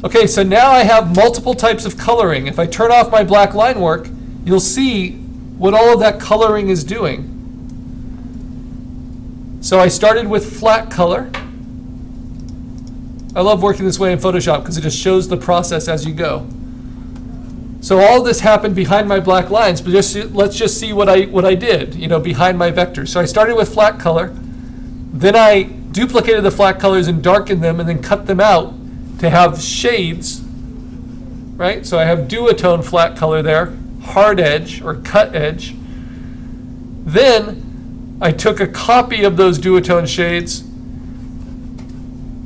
Okay, so now I have multiple types of coloring. If I turn off my black line work, you'll see what all of that coloring is doing. So I started with flat color. I love working this way in Photoshop because it just shows the process as you go. So all this happened behind my black lines, but let's just see what I did, behind my vector. So I started with flat color, then I duplicated the flat colors and darkened them and then cut them out to have shades, right? So I have duotone flat color there, hard edge or cut edge. Then I took a copy of those duotone shades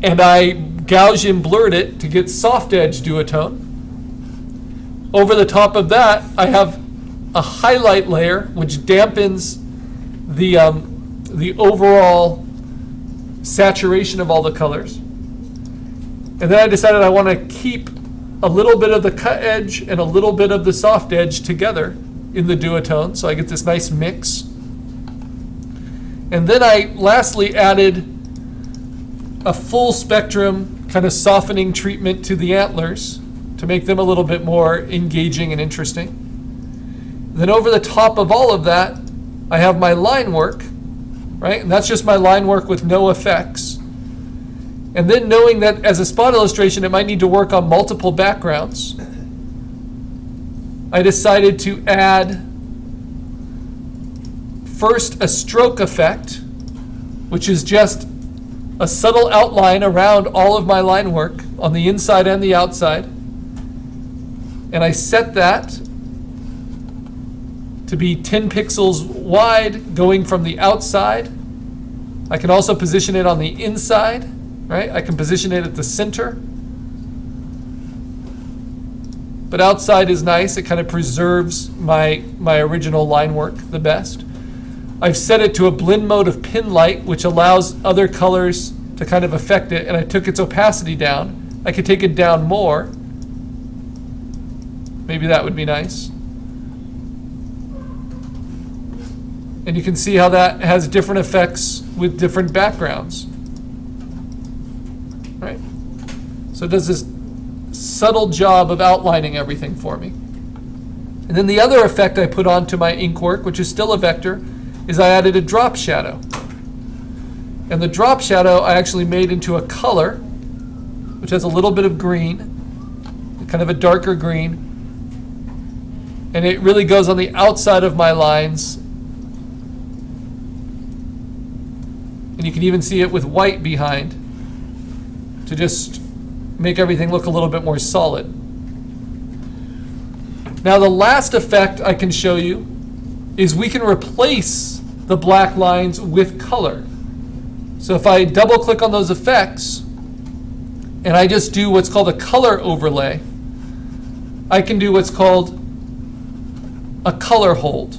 and I Gaussian blurred it to get soft edge duotone. Over the top of that, I have a highlight layer which dampens the overall saturation of all the colors. And then I decided I want to keep a little bit of the cut edge and a little bit of the soft edge together in the duotone, so I get this nice mix. And then I lastly added a full spectrum kind of softening treatment to the antlers to make them a little bit more engaging and interesting. Then over the top of all of that, I have my line work, right? And that's just my line work with no effects. And then knowing that as a spot illustration, it might need to work on multiple backgrounds, I decided to add first a stroke effect, which is just a subtle outline around all of my line work on the inside and the outside. And I set that to be 10 pixels wide going from the outside. I can also position it on the inside, right? I can position it at the center. But outside is nice. It kind of preserves my original line work the best. I've set it to a blend mode of pin light, which allows other colors to kind of affect it, and I took its opacity down. I could take it down more. Maybe that would be nice. And you can see how that has different effects with different backgrounds. Right? So it does this subtle job of outlining everything for me. And then the other effect I put onto my ink work, which is still a vector, is I added a drop shadow. And the drop shadow I actually made into a color, which has a little bit of green, kind of a darker green. And it really goes on the outside of my lines. And you can even see it with white behind to just make everything look a little bit more solid. Now the last effect I can show you is we can replace the black lines with color. So if I double click on those effects and I just do what's called a color overlay, I can do what's called a color hold,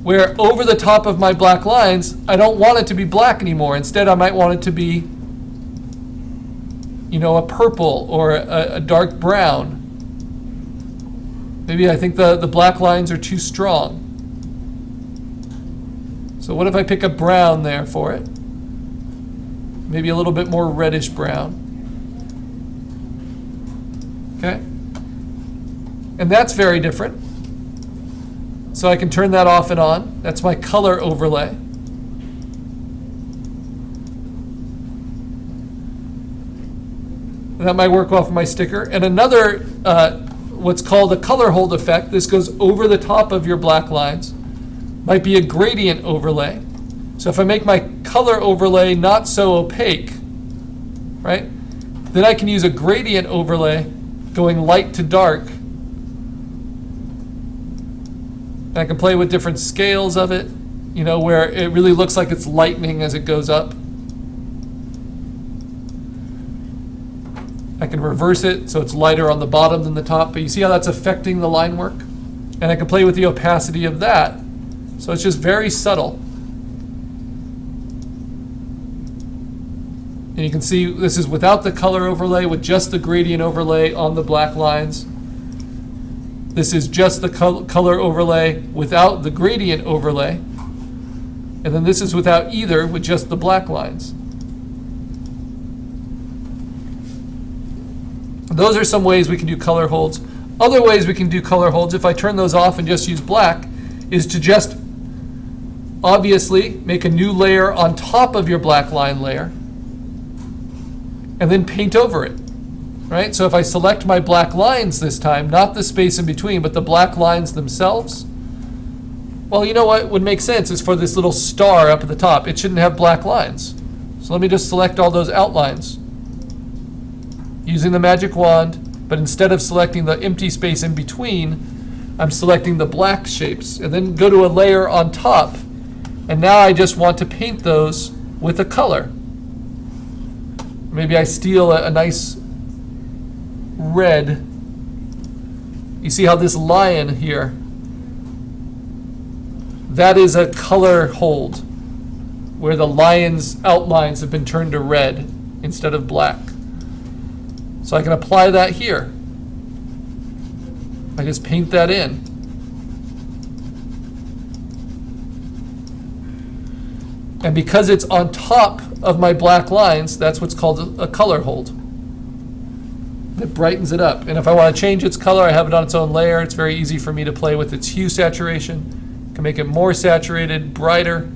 where over the top of my black lines, I don't want it to be black anymore. Instead, I might want it to be, a purple or a dark brown. Maybe I think the black lines are too strong. So what if I pick a brown there for it? Maybe a little bit more reddish brown. Okay? And that's very different. So I can turn that off and on. That's my color overlay. And that might work well for my sticker. And another, what's called a color hold effect, this goes over the top of your black lines, might be a gradient overlay. So if I make my color overlay not so opaque, right, then I can use a gradient overlay going light to dark. And I can play with different scales of it, where it really looks like it's lightening as it goes up. I can reverse it so it's lighter on the bottom than the top, but you see how that's affecting the line work? And I can play with the opacity of that. So it's just very subtle. And you can see this is without the color overlay, with just the gradient overlay on the black lines. This is just the color overlay without the gradient overlay. And then this is without either, with just the black lines. Those are some ways we can do color holds. Other ways we can do color holds, if I turn those off and just use black, is to just obviously make a new layer on top of your black line layer and then paint over it, right? So if I select my black lines this time, not the space in between, but the black lines themselves, well, you know what would make sense is for this little star up at the top, it shouldn't have black lines. So let me just select all those outlines using the magic wand, but instead of selecting the empty space in between, I'm selecting the black shapes and then go to a layer on top. And now I just want to paint those with a color. Maybe I steal a nice red. You see how this lion here, that is a color hold where the lion's outlines have been turned to red instead of black. So I can apply that here. I just paint that in. And because it's on top of my black lines, that's what's called a color hold. It brightens it up. And if I want to change its color, I have it on its own layer. It's very easy for me to play with its hue saturation. I can make it more saturated, brighter.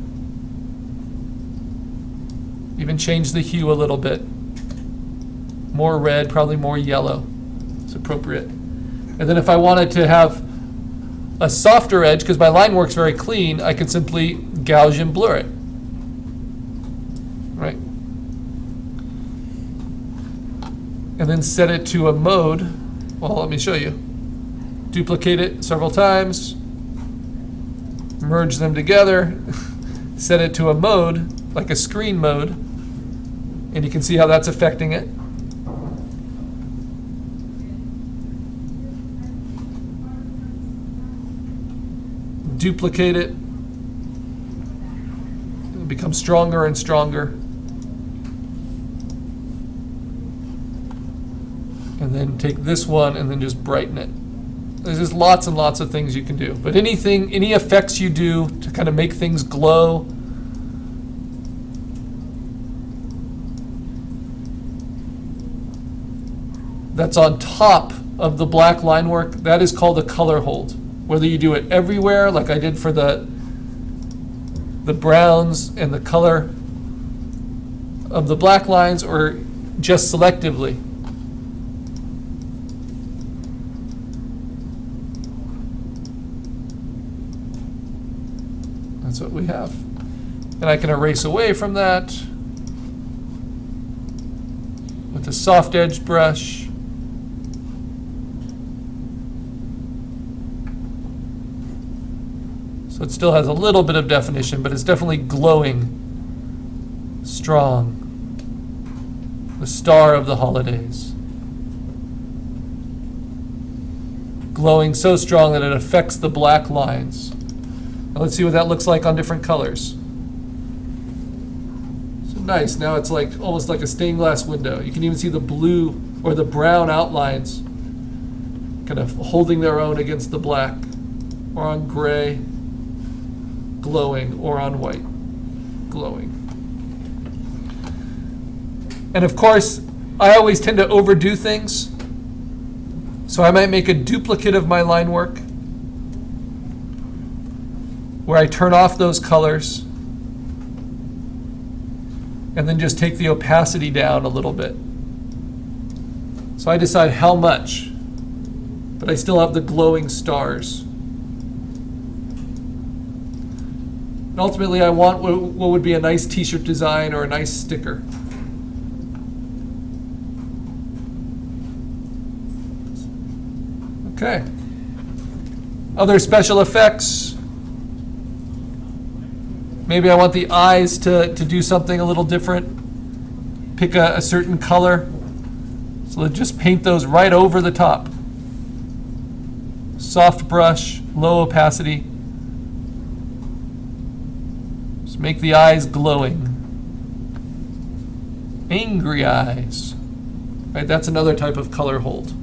Even change the hue a little bit. More red, probably more yellow. It's appropriate. And then if I wanted to have a softer edge, because my line works very clean, I can simply Gaussian blur it. Right? And then set it to a mode. Well, let me show you. Duplicate it several times. Merge them together. Set it to a mode, like a screen mode. And you can see how that's affecting it. Duplicate it. It'll become stronger and stronger. And then take this one and then just brighten it. There's just lots and lots of things you can do. But any effects you do to kind of make things glow, that's on top of the black line work, that is called a color hold. Whether you do it everywhere, like I did for the browns and the color of the black lines, or just selectively. That's what we have. And I can erase away from that with a soft edge brush. So it still has a little bit of definition, but it's definitely glowing, strong. The star of the holidays. Glowing so strong that it affects the black lines. Now let's see what that looks like on different colors. So nice, now it's like almost like a stained glass window. You can even see the blue or the brown outlines kind of holding their own against the black, or on gray, glowing, or on white, glowing. And of course, I always tend to overdo things. So I might make a duplicate of my line work where I turn off those colors and then just take the opacity down a little bit. So I decide how much, but I still have the glowing stars. And ultimately, I want what would be a nice t-shirt design or a nice sticker. Okay. Other special effects. Maybe I want the eyes to do something a little different. Pick a certain color. So let's just paint those right over the top. Soft brush, low opacity. Just make the eyes glowing. Angry eyes. Right, that's another type of color hold.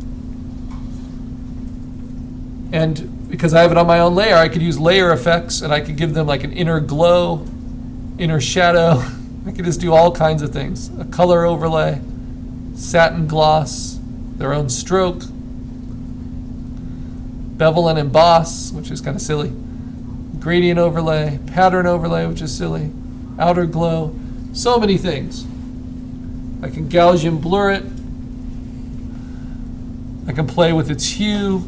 And because I have it on my own layer, I could use layer effects and I could give them like an inner glow, inner shadow. I could just do all kinds of things. A color overlay, satin gloss, their own stroke. Bevel and emboss, which is kind of silly. Gradient overlay, pattern overlay, which is silly. Outer glow, so many things. I can Gaussian blur it. I can play with its hue.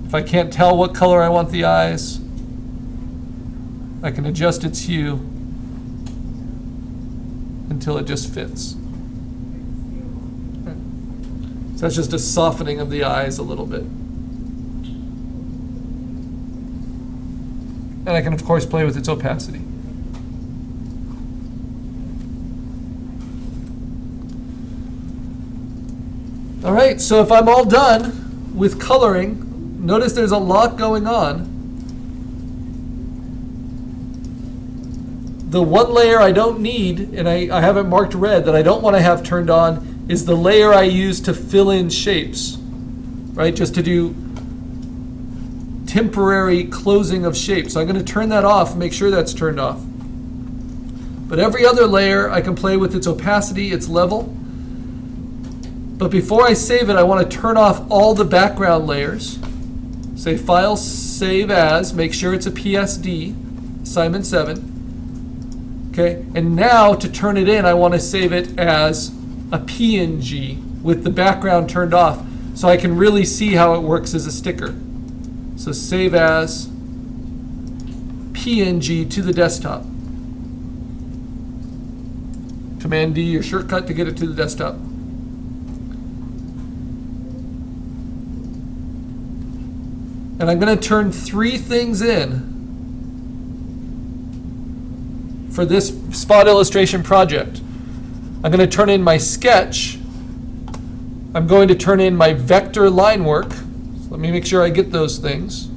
If I can't tell what color I want the eyes, I can adjust its hue until it just fits. So that's just a softening of the eyes a little bit. And I can, of course, play with its opacity. All right, so if I'm all done with coloring, notice there's a lot going on. The one layer I don't need, and I have it marked red, that I don't want to have turned on, is the layer I use to fill in shapes, right? Just to do temporary closing of shapes. So I'm going to turn that off, make sure that's turned off. But every other layer, I can play with its opacity, its level. But before I save it, I want to turn off all the background layers. Say File, Save As, make sure it's a PSD, assignment 7. Okay, and now to turn it in, I want to save it as a PNG with the background turned off so I can really see how it works as a sticker. So Save As, PNG to the desktop. Command D, your shortcut to get it to the desktop. And I'm going to turn 3 things in for this spot illustration project. I'm going to turn in my sketch. I'm going to turn in my vector line work. So let me make sure I get those things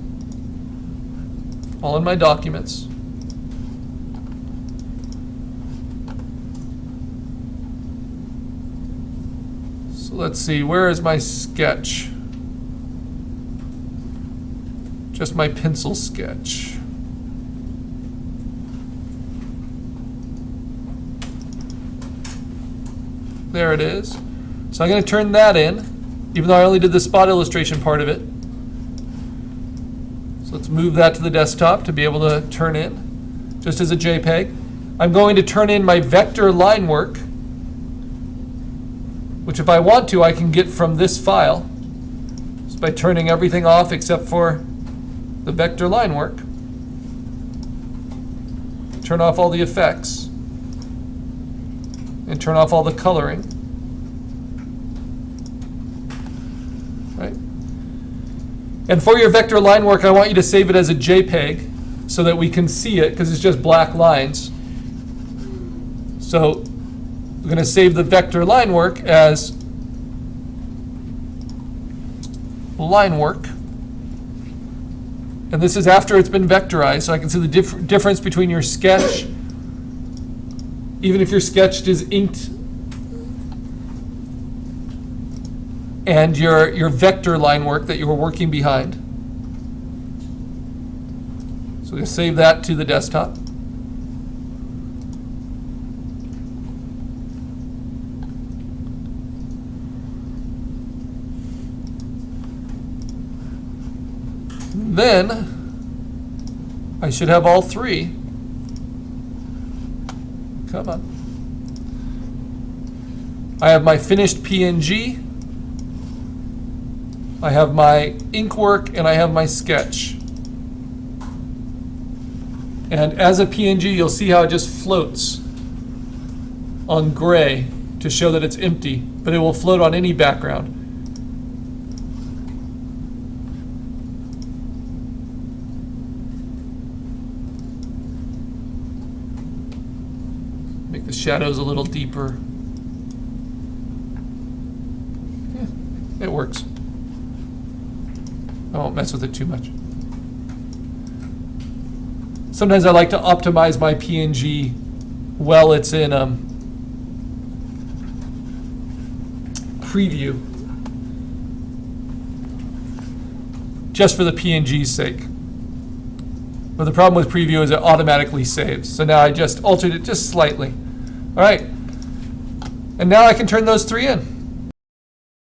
all in my documents. So let's see, where is my sketch? Just my pencil sketch. There it is. So I'm going to turn that in, even though I only did the spot illustration part of it. So let's move that to the desktop to be able to turn in, just as a JPEG. I'm going to turn in my vector line work, which if I want to, I can get from this file, just by turning everything off except for the vector line work. Turn off all the effects and turn off all the coloring. Right? And for your vector line work, I want you to save it as a JPEG so that we can see it, because it's just black lines. So we're going to save the vector line work as line work. And this is after it's been vectorized, so I can see the difference between your sketch, even if your sketch is inked, and your vector line work that you were working behind. So we'll save that to the desktop. Then I should have all 3. Come on. I have my finished PNG, I have my ink work, and I have my sketch. And as a PNG, you'll see how it just floats on gray to show that it's empty, but it will float on any background. Make the shadows a little deeper. Yeah, it works. I won't mess with it too much. Sometimes I like to optimize my PNG while it's in preview, just for the PNG's sake. But the problem with preview is it automatically saves. So now I just altered it just slightly. All right. And now I can turn those 3 in.